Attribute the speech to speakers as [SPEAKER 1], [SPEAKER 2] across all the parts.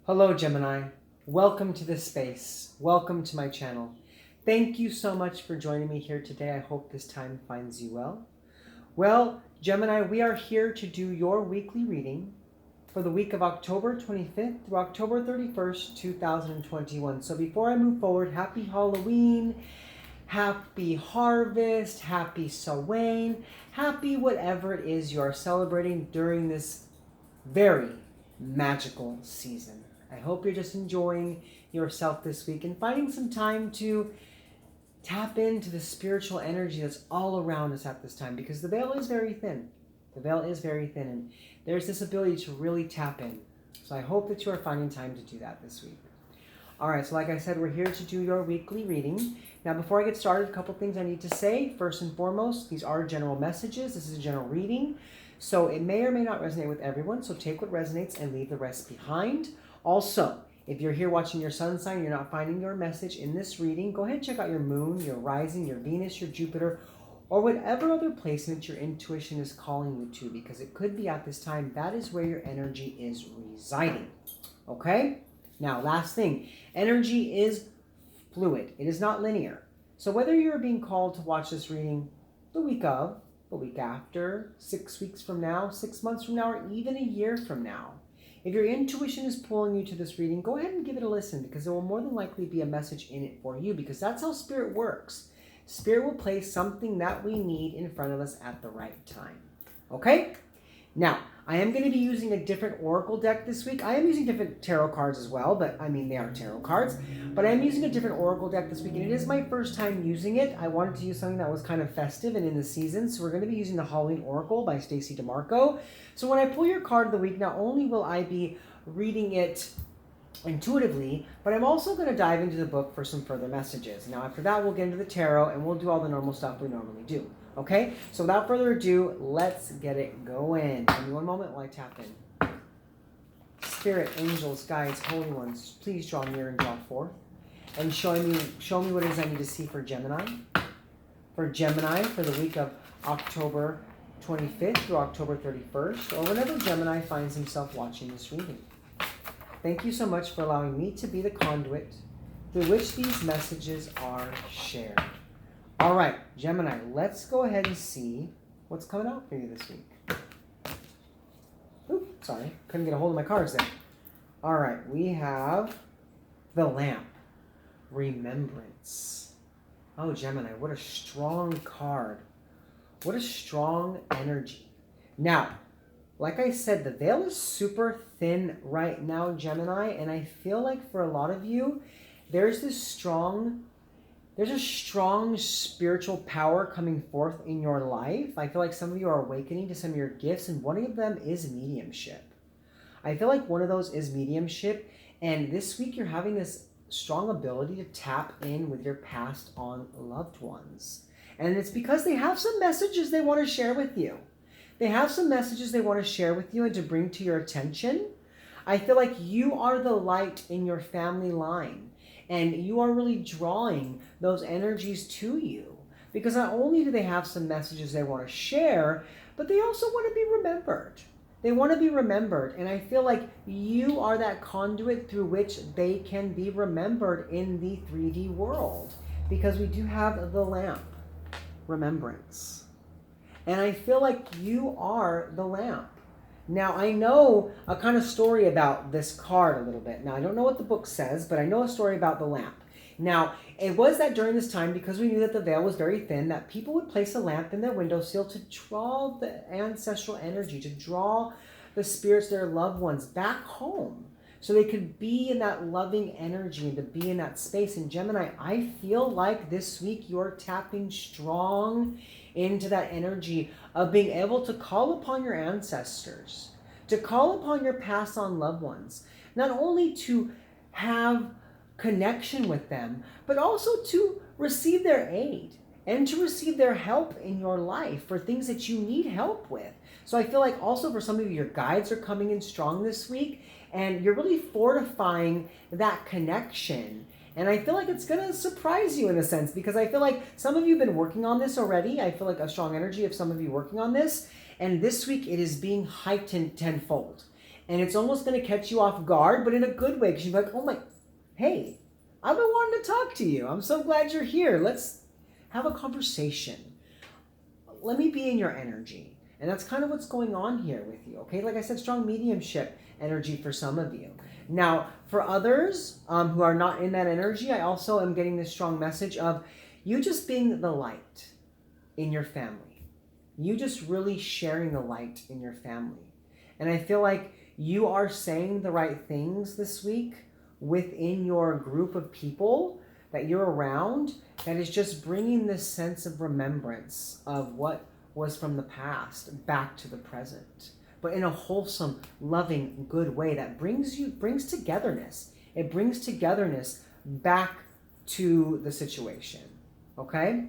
[SPEAKER 1] Hello, Gemini. Welcome to this space. Welcome to my channel. Thank you so much for joining me here today. I hope this time finds you well. Well, Gemini, we are here to do your weekly reading for the week of October 25th through October 31st, 2021. So before I move forward, happy Halloween, happy harvest, happy Samhain, happy whatever it is you are celebrating during this very magical season. I hope you're just enjoying yourself this week and finding some time to tap into the spiritual energy that's all around us at this time, because the veil is very thin. The veil is very thin, and there's this ability to really tap in. So I hope that you are finding time to do that this week. All right, so like I said, we're here to do your weekly reading. Now, before I get started, a couple things I need to say. First and foremost, these are general messages. This is a general reading, so it may or may not resonate with everyone. So take what resonates and leave the rest behind. Also, if you're here watching your sun sign, you're not finding your message in this reading, go ahead and check out your moon, your rising, your Venus, your Jupiter, or whatever other placement your intuition is calling you to, because it could be at this time that is where your energy is residing. Okay? Now, last thing, energy is fluid. It is not linear. So whether you're being called to watch this reading the week of, the week after, 6 weeks from now, 6 months from now, or even a year from now, if your intuition is pulling you to this reading, go ahead and give it a listen, because there will more than likely be a message in it for you, because that's how Spirit works. Spirit will place something that we need in front of us at the right time. Okay? Now, I am going to be using a different oracle deck this week. I am using different tarot cards as well, but I mean, they are tarot cards. But I am using a different oracle deck this week, and it is my first time using it. I wanted to use something that was kind of festive and in the season, so we're going to be using the Halloween Oracle by Stacey DeMarco. So when I pull your card of the week, not only will I be reading it intuitively, but I'm also going to dive into the book for some further messages. Now, after that, we'll get into the tarot, and we'll do all the normal stuff we normally do. Okay, so without further ado, let's get it going. Give me one moment while I tap in. Spirit, angels, guides, holy ones, please draw near and draw forth, and show me what it is I need to see for Gemini. For Gemini, for the week of October 25th through October 31st, or whenever Gemini finds himself watching this reading. Thank you so much for allowing me to be the conduit through which these messages are shared. All right, Gemini, let's go ahead and see what's coming out for you this week. Oops, sorry, couldn't get a hold of my cards there. All right, we have the Lamp, Remembrance. Oh, Gemini, what a strong card. What a strong energy. Now, like I said, the veil is super thin right now, Gemini, and I feel like for a lot of you, there's a strong spiritual power coming forth in your life. I feel like some of you are awakening to some of your gifts, and one of them is mediumship. I feel like one of those is mediumship, and this week you're having this strong ability to tap in with your passed on loved ones. And it's because they have some messages they want to share with you. They have some messages they want to share with you and to bring to your attention. I feel like you are the light in your family line, and you are really drawing those energies to you, because not only do they have some messages they want to share, but they also want to be remembered. They want to be remembered, and I feel like you are that conduit through which they can be remembered in the 3D world, because we do have the Lamp, Remembrance. And I feel like you are the lamp. Now, I know a kind of story about this card a little bit. Now, I don't know what the book says, but I know a story about the lamp. Now, it was that during this time, because we knew that the veil was very thin, that people would place a lamp in their windowsill to draw the ancestral energy, to draw the spirits, their loved ones, back home, so they could be in that loving energy and to be in that space. And Gemini, I feel like this week you're tapping strong into that energy of being able to call upon your ancestors, to call upon your passed on loved ones, not only to have connection with them, but also to receive their aid and to receive their help in your life for things that you need help with. So I feel like also for some of you, your guides are coming in strong this week, and you're really fortifying that connection. And I feel like it's going to surprise you in a sense, because I feel like some of you have been working on this already. I feel like a strong energy of some of you working on this. And this week it is being heightened tenfold. And it's almost going to catch you off guard, but in a good way, because you're like, oh my, hey, I've been wanting to talk to you. I'm so glad you're here. Let's have a conversation. Let me be in your energy. And that's kind of what's going on here with you, okay? Like I said, strong mediumship energy for some of you. Now, for others who are not in that energy, I also am getting this strong message of you just being the light in your family. You just really sharing the light in your family. And I feel like you are saying the right things this week within your group of people that you're around that is just bringing this sense of remembrance of what was from the past back to the present, but in a wholesome, loving, good way that brings togetherness. It brings togetherness back to the situation, okay?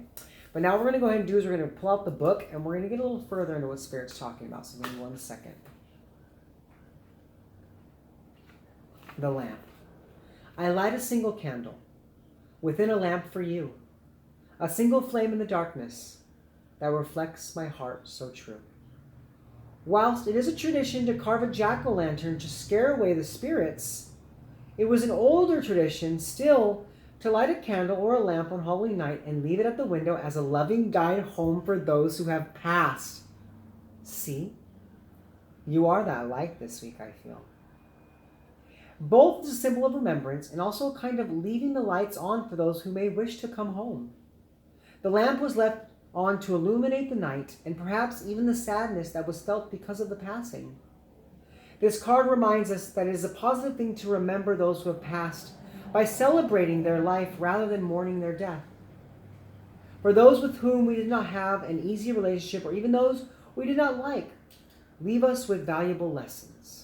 [SPEAKER 1] But now what we're going to go ahead and do is we're going to pull out the book and we're going to get a little further into what Spirit's talking about. So give me 1 second. The lamp. I light a single candle within a lamp for you, a single flame in the darkness that reflects my heart so true. Whilst it is a tradition to carve a jack-o'-lantern to scare away the spirits, it was an older tradition still to light a candle or a lamp on holy night and leave it at the window as a loving guide home for those who have passed. See? You are that light this week, I feel. Both is a symbol of remembrance and also a kind of leaving the lights on for those who may wish to come home. The lamp was left on to illuminate the night and perhaps even the sadness that was felt because of the passing. This card reminds us that it is a positive thing to remember those who have passed by celebrating their life rather than mourning their death. For those with whom we did not have an easy relationship or even those we did not like, leave us with valuable lessons.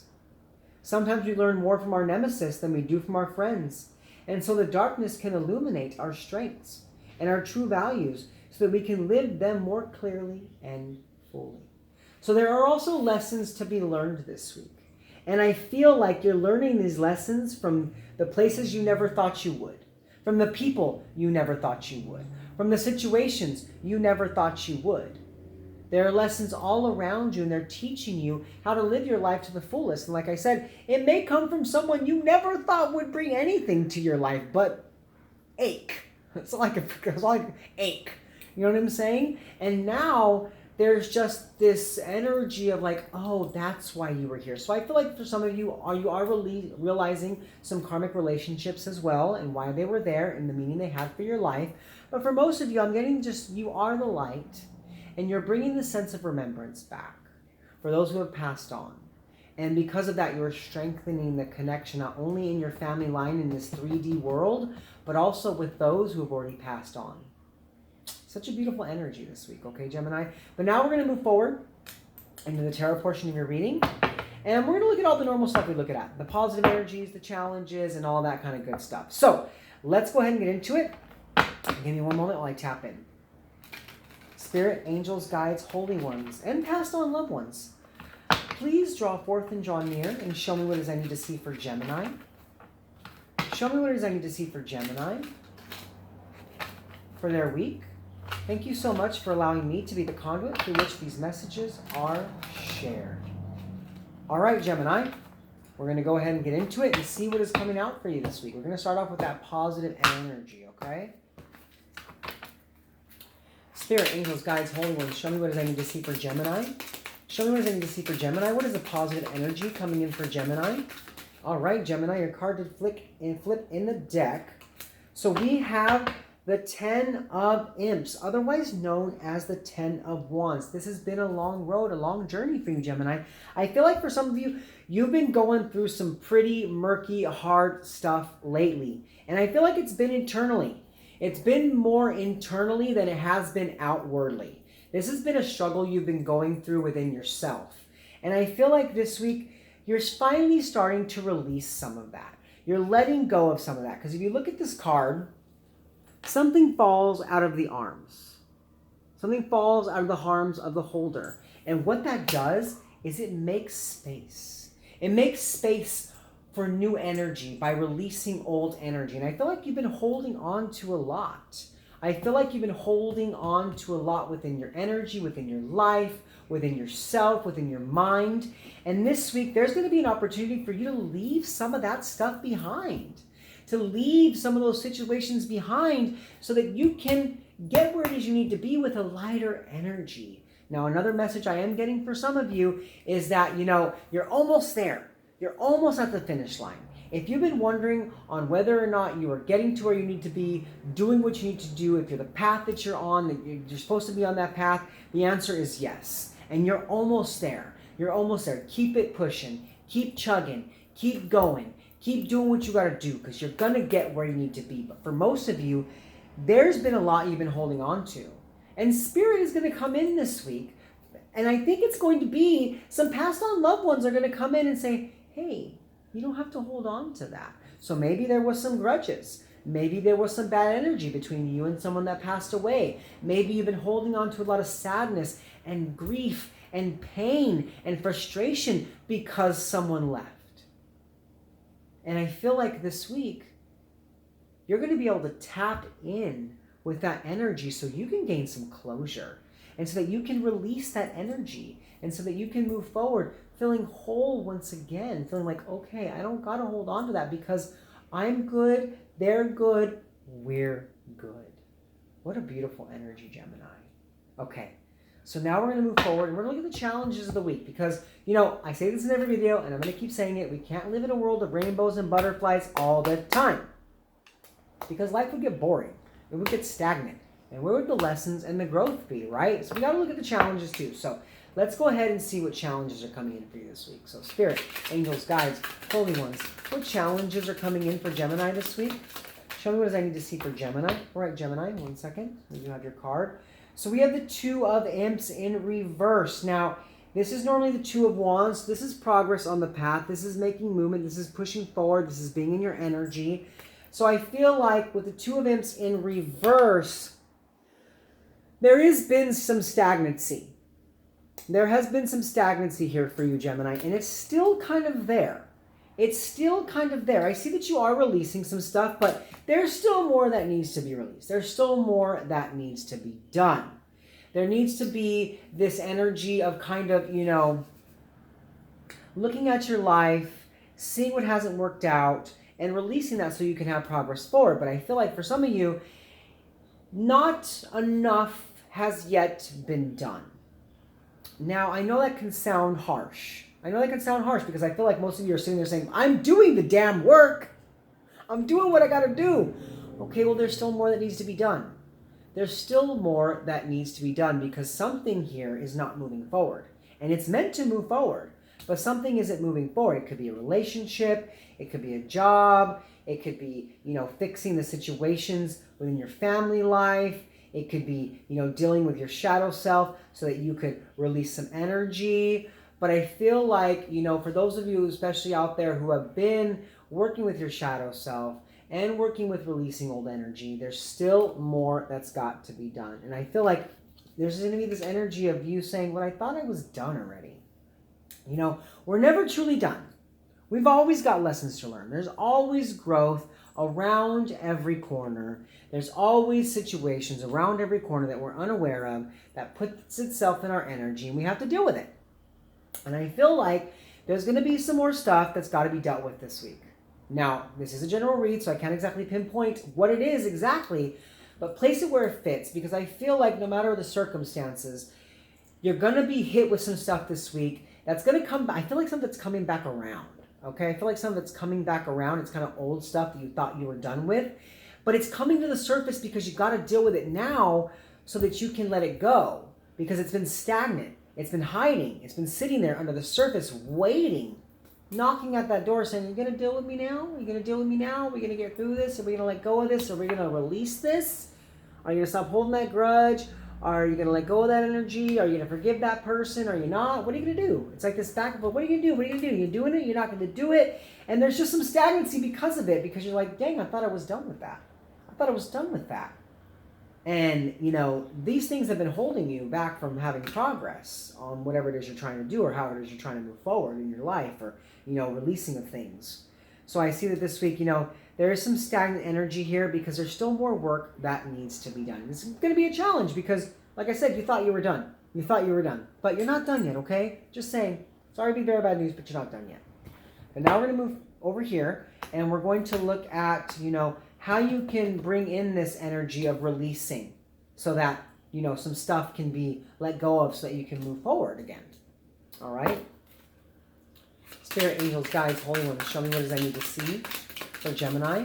[SPEAKER 1] Sometimes we learn more from our nemesis than we do from our friends, and so the darkness can illuminate our strengths and our true values so that we can live them more clearly and fully. So there are also lessons to be learned this week. And I feel like you're learning these lessons from the places you never thought you would, from the people you never thought you would, from the situations you never thought you would. There are lessons all around you, and they're teaching you how to live your life to the fullest. And like I said, it may come from someone you never thought would bring anything to your life, but ache. It's like ache. You know what I'm saying? And now there's just this energy of like, oh, that's why you were here. So I feel like for some of you, you are really realizing some karmic relationships as well and why they were there and the meaning they had for your life. But for most of you, I'm getting just, you are the light and you're bringing the sense of remembrance back for those who have passed on. And because of that, you're strengthening the connection, not only in your family line in this 3D world, but also with those who have already passed on. Such a beautiful energy this week, okay, Gemini? But now we're going to move forward into the tarot portion of your reading. And we're going to look at all the normal stuff we look at. The positive energies, the challenges, and all that kind of good stuff. So let's go ahead and get into it. Give me one moment while I tap in. Spirit, angels, guides, holy ones, and passed on loved ones. Please draw forth and draw near and show me what it is I need to see for Gemini. Show me what it is I need to see for Gemini for their week. Thank you so much for allowing me to be the conduit through which these messages are shared. All right, Gemini, we're going to go ahead and get into it and see what is coming out for you this week. We're going to start off with that positive energy, okay? Spirit, angels, guides, holy ones, show me what it is I need to see for Gemini. Show me what it is I need to see for Gemini. What is the positive energy coming in for Gemini? All right, Gemini, your card did flip in the deck. So we have the 10 of Imps, otherwise known as the 10 of Wands. This has been a long road, a long journey for you, Gemini. I feel like for some of you, you've been going through some pretty murky, hard stuff lately. And I feel like it's been internally. It's been more internally than it has been outwardly. This has been a struggle you've been going through within yourself. And I feel like this week, you're finally starting to release some of that. You're letting go of some of that. Because if you look at this card, something falls out of the arms. Something falls out of the arms of the holder. And what that does is it makes space. It makes space for new energy by releasing old energy. And I feel like you've been holding on to a lot. I feel like you've been holding on to a lot within your energy, within your life, within yourself, within your mind. And this week, there's going to be an opportunity for you to leave some of that stuff behind, to leave some of those situations behind so that you can get where it is you need to be with a lighter energy. Now, another message I am getting for some of you is that, you're almost there. You're almost at the finish line. If you've been wondering on whether or not you are getting to where you need to be, doing what you need to do, if you're the path that you're on, that you're supposed to be on that path, the answer is yes. And you're almost there. You're almost there. Keep it pushing. Keep chugging. Keep going. Keep doing what you got to do, because you're going to get where you need to be. But for most of you, there's been a lot you've been holding on to. And Spirit is going to come in this week. And I think it's going to be some passed on loved ones are going to come in and say, hey, you don't have to hold on to that. So maybe there was some grudges. Maybe there was some bad energy between you and someone that passed away. Maybe you've been holding on to a lot of sadness and grief and pain and frustration because someone left. And I feel like this week, you're going to be able to tap in with that energy so you can gain some closure, and so that you can release that energy, and so that you can move forward feeling whole once again, feeling like, okay, I don't got to hold on to that because I'm good, they're good, we're good. What a beautiful energy, Gemini. Okay, so now we're going to move forward and we're going to look at the challenges of the week because, I say this in every video and I'm going to keep saying it. We can't live in a world of rainbows and butterflies all the time because life would get boring. It would get stagnant. And where would the lessons and the growth be, right? So we got to look at the challenges too. So let's go ahead and see what challenges are coming in for you this week. So Spirit, angels, guides, holy ones, what challenges are coming in for Gemini this week? Show me what does I need to see for Gemini. All right, Gemini, 1 second. You have your card. So we have the Two of Imps in reverse. Now, this is normally the Two of Wands. This is progress on the path. This is making movement. This is pushing forward. This is being in your energy. So I feel like with the Two of Imps in reverse, there has been some stagnancy. There has been some stagnancy here for you, Gemini, and it's still kind of there. It's still kind of there. I see that you are releasing some stuff, but there's still more that needs to be released. There's still more that needs to be done. There needs to be this energy of kind of, looking at your life, seeing what hasn't worked out, and releasing that so you can have progress forward. But I feel like for some of you, not enough has yet been done. Now, I know that can sound harsh. Because I feel like most of you are sitting there saying, I'm doing the damn work. I'm doing what I got to do. Okay, well, there's still more that needs to be done. There's still more that needs to be done because something here is not moving forward. And it's meant to move forward, but something isn't moving forward. It could be a relationship. It could be a job. It could be, fixing the situations within your family life. It could be, dealing with your shadow self so that you could release some energy. But I feel like, for those of you, especially out there who have been working with your shadow self and working with releasing old energy, there's still more that's got to be done. And I feel like there's going to be this energy of you saying, well, I thought I was done already. We're never truly done. We've always got lessons to learn. There's always growth around every corner. There's always situations around every corner that we're unaware of that puts itself in our energy, and we have to deal with it. And I feel like there's going to be some more stuff that's got to be dealt with this week. Now, this is a general read, so I can't exactly pinpoint what it is exactly, but place it where it fits, because I feel like no matter the circumstances, you're going to be hit with some stuff this week that's going to come back. I feel like something that's coming back around. Okay, I feel like some of it's coming back around. It's kind of old stuff that you thought you were done with, but it's coming to the surface because you got to deal with it now so that you can let it go, because it's been stagnant. It's been hiding. It's been sitting there under the surface, waiting, knocking at that door saying, you're going to deal with me now? Are you going to deal with me now? Are we going to get through this? Are we going to let go of this? Are we going to release this? Are you going to stop holding that grudge? Are you going to let go of that energy? Are you going to forgive that person? Are you not? What are you going to do? It's like this back and forth. What are you going to do? What are you going to do? You're doing it? You're not going to do it? And there's just some stagnancy because of it, because you're like, dang, I thought I was done with that. And, these things have been holding you back from having progress on whatever it is you're trying to do, or how it is you're trying to move forward in your life, or, releasing of things. So I see that this week, there is some stagnant energy here because there's still more work that needs to be done. It's going to be a challenge because, like I said, you thought you were done. You thought you were done, but you're not done yet, okay? Just saying. Sorry to be very bad news, but you're not done yet. And now we're going to move over here, and we're going to look at, how you can bring in this energy of releasing so that, some stuff can be let go of so that you can move forward again. All right? Spirit, angels, guides, holy ones, show me what it is I need to see for Gemini.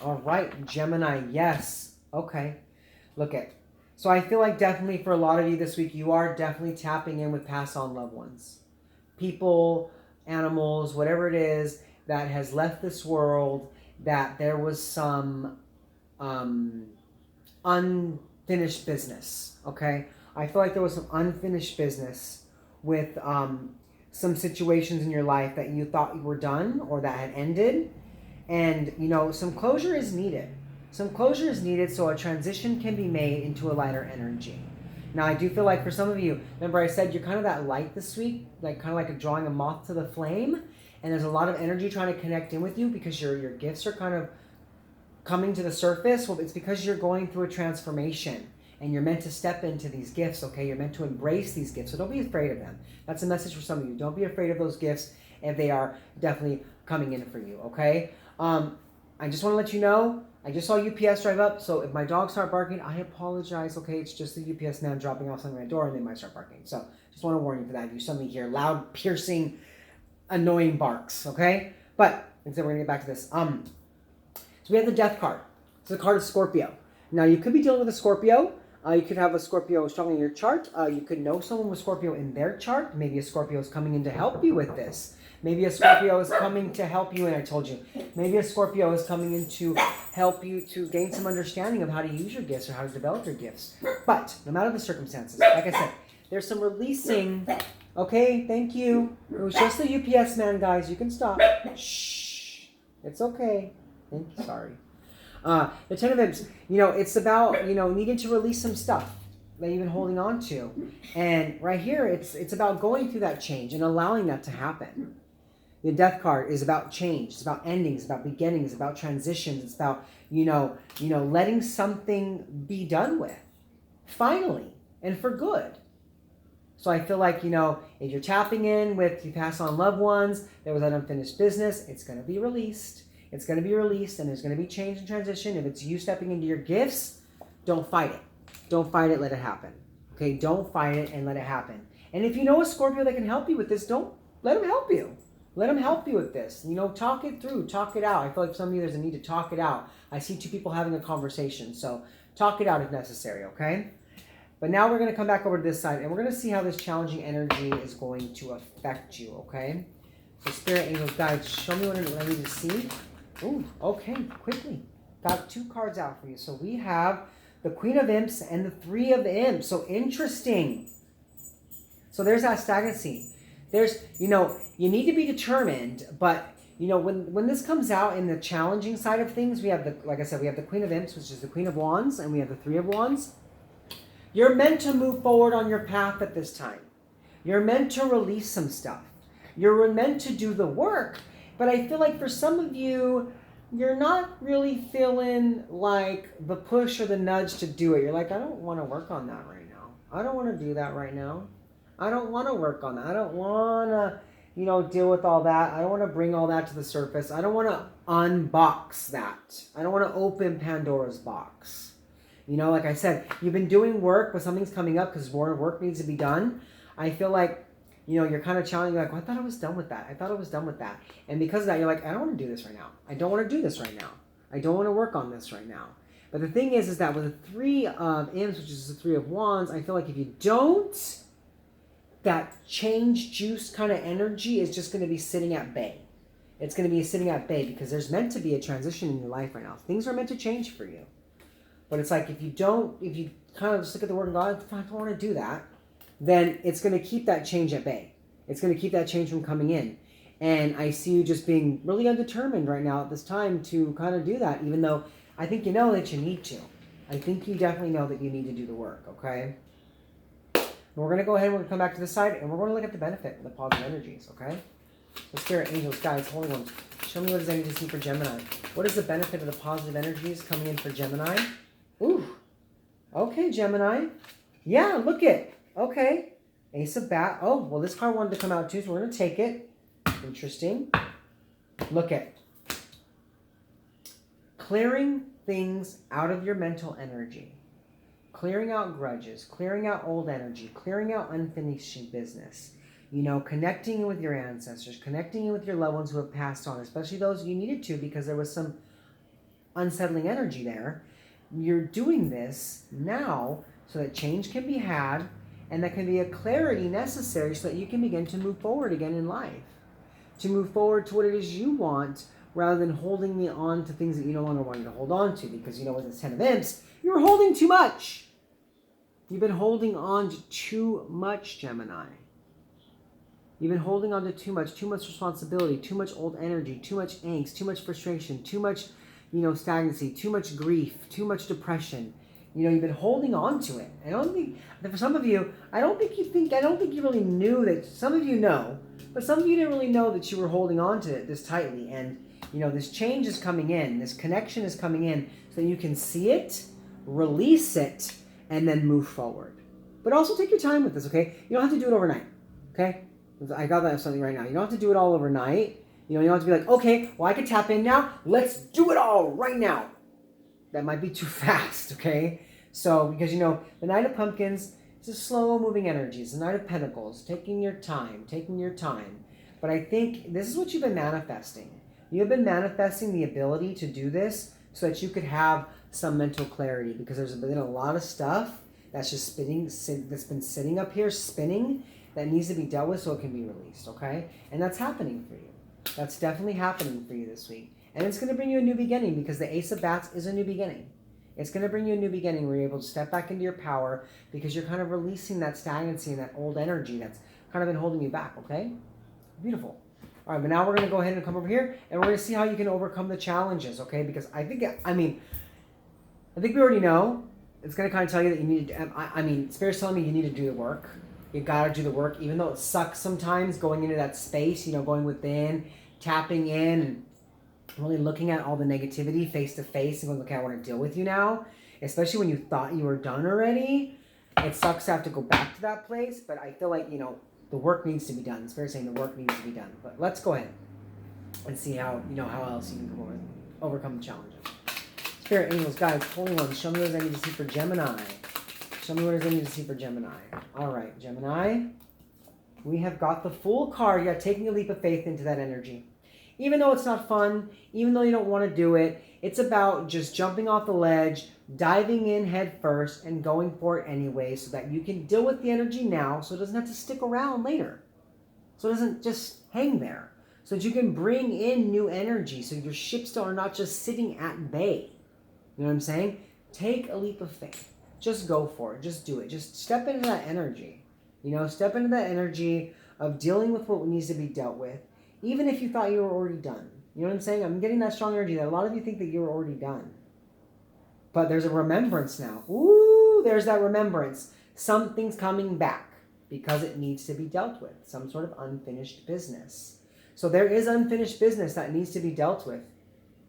[SPEAKER 1] All right, Gemini, yes. Okay. Look at. So I feel like definitely for a lot of you this week, you are definitely tapping in with past on loved ones. People, animals, whatever it is that has left this world, that there was some unfinished business, okay? I feel like there was some unfinished business with some situations in your life that you thought you were done or that had ended. And, some closure is needed. Some closure is needed so a transition can be made into a lighter energy. Now, I do feel like for some of you, remember I said you're kind of that light this week, like kind of like drawing a moth to the flame. And there's a lot of energy trying to connect in with you because your gifts are kind of coming to the surface. Well, it's because you're going through a transformation and you're meant to step into these gifts, okay? You're meant to embrace these gifts, so don't be afraid of them. That's a message for some of you. Don't be afraid of those gifts if they are definitely coming in for you, okay? I just want to let you know, I just saw UPS drive up, so if my dogs start barking, I apologize, okay? It's just the UPS man dropping off something at my door and they might start barking. So just want to warn you for that. If you suddenly hear loud, piercing, annoying barks, okay? But instead, we're going to get back to this. So we have the Death card. It's the card of Scorpio. Now, you could be dealing with a Scorpio. You could have a Scorpio strong in your chart. You could know someone with Scorpio in their chart. Maybe a Scorpio is coming in to help you with this. Maybe a Scorpio is coming to help you, and I told you. Maybe a Scorpio is coming in to help you to gain some understanding of how to use your gifts or how to develop your gifts. But no matter the circumstances, like I said, there's some releasing. Okay, thank you. It was just the UPS man, guys. You can stop. Shh. It's okay. Thank you. Sorry. The Ten of Wands, it's about, needing to release some stuff that you've been holding on to. And right here, it's about going through that change and allowing that to happen. The Death card is about change. It's about endings, about beginnings, about transitions. It's about, letting something be done with. Finally. And for good. So I feel like, if you're tapping in with you pass on loved ones, there was that unfinished business, it's going to be released. It's going to be released, and there's going to be change and transition. If it's you stepping into your gifts, don't fight it. Don't fight it, let it happen. Okay, don't fight it and let it happen. And if you know a Scorpio that can help you with this, don't let them help you. Let them help you with this. Talk it through, talk it out. I feel like some of you, there's a need to talk it out. I see two people having a conversation, so talk it out if necessary, okay? But now we're going to come back over to this side, and we're going to see how this challenging energy is going to affect you, okay? So Spirit, Angels, Guides, show me what I need to see. Ooh, okay, quickly. Got two cards out for you. So we have the Queen of Imps and the Three of Imps. So interesting. So there's that stagnancy. There's, you need to be determined, but, when this comes out in the challenging side of things, we have like I said, we have the Queen of Imps, which is the Queen of Wands, and we have the Three of Wands. You're meant to move forward on your path at this time. You're meant to release some stuff. You're meant to do the work. But I feel like for some of you, you're not really feeling like the push or the nudge to do it. You're like, I don't want to work on that right now. I don't want to do that right now. I don't want to work on that. I don't want to, deal with all that. I don't want to bring all that to the surface. I don't want to unbox that. I don't want to open Pandora's box. Like I said, you've been doing work, but something's coming up because more work needs to be done. I feel like, you're kind of challenging. You're like, well, I thought I was done with that. I thought I was done with that. And because of that, you're like, I don't want to do this right now. I don't want to do this right now. I don't want to work on this right now. But the thing is that with the Three of Imps, which is the Three of Wands, I feel like if you don't, that change juice kind of energy is just going to be sitting at bay. It's going to be sitting at bay because there's meant to be a transition in your life right now. Things are meant to change for you. But it's like if you kind of just look at the word of God, I don't want to do that, then it's going to keep that change at bay. It's going to keep that change from coming in. And I see you just being really undetermined right now at this time to kind of do that, even though I think you know that you need to. I think you definitely know that you need to do the work, okay? And we're going to go ahead and we're going to come back to this side, and we're going to look at the benefit of the positive energies, okay? So Spirit, Angels, Guides, Holy Ones, show me what does I need to see for Gemini. What is the benefit of the positive energies coming in for Gemini? Ooh. Okay, Gemini. Yeah, look it. Okay. Ace of Bat. Oh, well, this card wanted to come out too, so we're going to take it. Interesting. Look at clearing things out of your mental energy. Clearing out grudges, clearing out old energy, clearing out unfinished business. You know, connecting with your ancestors, connecting with your loved ones who have passed on, especially those you needed to because there was some unsettling energy there. You're doing this now so that change can be had and that can be a clarity necessary so that you can begin to move forward again in life. To move forward to what it is you want rather than holding on to things that you no longer want to hold on to because, you know, with this 10 of Imps, you're holding too much. You've been holding on to too much, Gemini. You've been holding on to too much responsibility, too much old energy, too much angst, too much frustration, too much, you know, stagnancy, too much grief, too much depression. You know, you've been holding on to it. I don't think, for some of you, I don't think you really knew that, some of you know, but some of you didn't really know that you were holding on to it this tightly. And, you know, this change is coming in, this connection is coming in so that you can see it, release it, and then move forward. But also take your time with this, okay? You don't have to do it overnight, okay? I got that as something right now. You don't have to do it all overnight. You know, you don't have to be like, okay, well, I can tap in now. Let's do it all right now. That might be too fast, okay? So, because, you know, the Knight of Pumpkins is a slow-moving energy. It's the Knight of Pentacles, taking your time. But I think this is what you've been manifesting. You have been manifesting the ability to do this so that you could have some mental clarity because there's been a lot of stuff that's just that's been sitting up here, spinning, that needs to be dealt with so it can be released, okay? And that's happening for you. That's definitely happening for you this week. And it's going to bring you a new beginning because the Ace of Bats is a new beginning. It's going to bring you a new beginning where you're able to step back into your power because you're kind of releasing that stagnancy and that old energy that's kind of been holding you back, okay? Beautiful. All right, but now we're going to go ahead and come over here and we're going to see how you can overcome the challenges, okay? Because I think we already know. It's going to kind of tell you that you need to, Spirit's telling me you need to do the work. You got to do the work, even though it sucks sometimes going into that space, you know, going within, tapping in, and really looking at all the negativity face to face and going, okay, I want to deal with you now. Especially when you thought you were done already. It sucks to have to go back to that place, but I feel like, you know, the work needs to be done. Spirit's saying the work needs to be done. But let's go ahead and see how, you know, how else you can overcome the challenges. Spirit, angels, guides, holy ones, show me what I need to see for Gemini. Show me what I need to see for Gemini. All right, Gemini. We have got the Fool card. You got taking a leap of faith into that energy. Even though it's not fun, even though you don't want to do it, it's about just jumping off the ledge, diving in head first, and going for it anyway so that you can deal with the energy now so it doesn't have to stick around later. So it doesn't just hang there. So that you can bring in new energy so your ships are not just sitting at bay. You know what I'm saying? Take a leap of faith. Just go for it. Just do it. Just step into that energy. You know, step into that energy of dealing with what needs to be dealt with, even if you thought you were already done. You know what I'm saying? I'm getting that strong energy that a lot of you think that you were already done. But there's a remembrance now. Ooh, there's that remembrance. Something's coming back because it needs to be dealt with. Some sort of unfinished business. So there is unfinished business that needs to be dealt with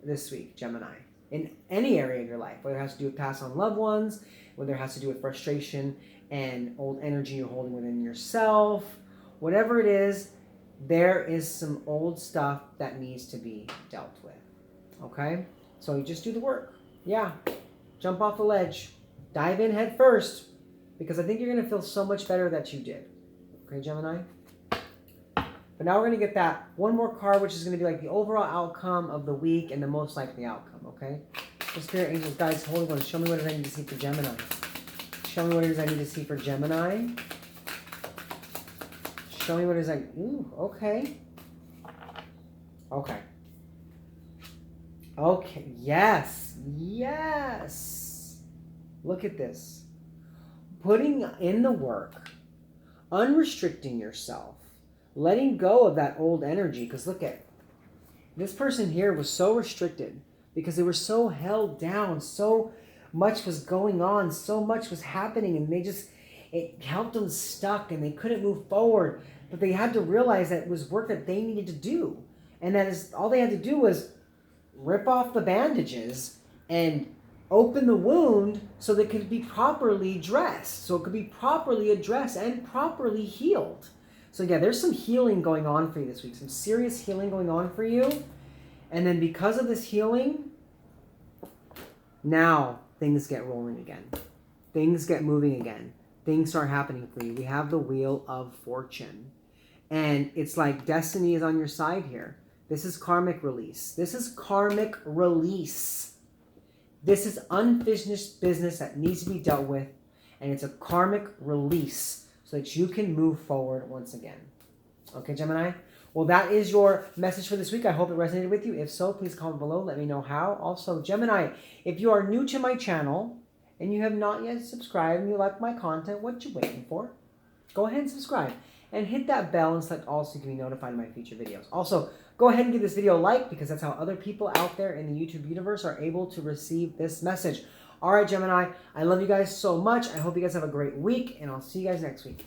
[SPEAKER 1] this week, Gemini. In any area of your life, whether it has to do with past on loved ones, whether it has to do with frustration and old energy you're holding within yourself, whatever it is, there is some old stuff that needs to be dealt with. Okay? So you just do the work. Yeah. Jump off the ledge. Dive in head first. Because I think you're going to feel so much better that you did. Okay, Gemini? But now we're going to get that one more card, which is going to be like the overall outcome of the week and the most likely outcome, okay? So Spirit, angels, guides, holy ones, show me what it is I need to see for Gemini. Show me what it is I need to see for Gemini. Show me what it is ooh, okay. Okay. Okay, yes, yes. Look at this. Putting in the work, unrestricting yourself, letting go of that old energy, because look at this person here was so restricted because they were so held down, so much was going on, so much was happening, and it held them stuck and they couldn't move forward. But they had to realize that it was work that they needed to do, and that is all they had to do was rip off the bandages and open the wound so that it could be properly dressed, so it could be properly addressed and properly healed. So yeah, there's some healing going on for you this week, some serious healing going on for you. And then because of this healing, now things get rolling again. Things get moving again. Things start happening for you. We have the Wheel of Fortune. And it's like destiny is on your side here. This is karmic release. This is karmic release. This is unfinished business that needs to be dealt with. And it's a karmic release so that you can move forward once again. Okay, Gemini? Well, that is your message for this week. I hope it resonated with you. If so, please comment below. Let me know how. Also, Gemini, if you are new to my channel and you have not yet subscribed and you like my content, what you waiting for? Go ahead and subscribe. And hit that bell and select all so you can be notified of my future videos. Also, go ahead and give this video a like because that's how other people out there in the YouTube universe are able to receive this message. All right, Gemini, I love you guys so much. I hope you guys have a great week, and I'll see you guys next week.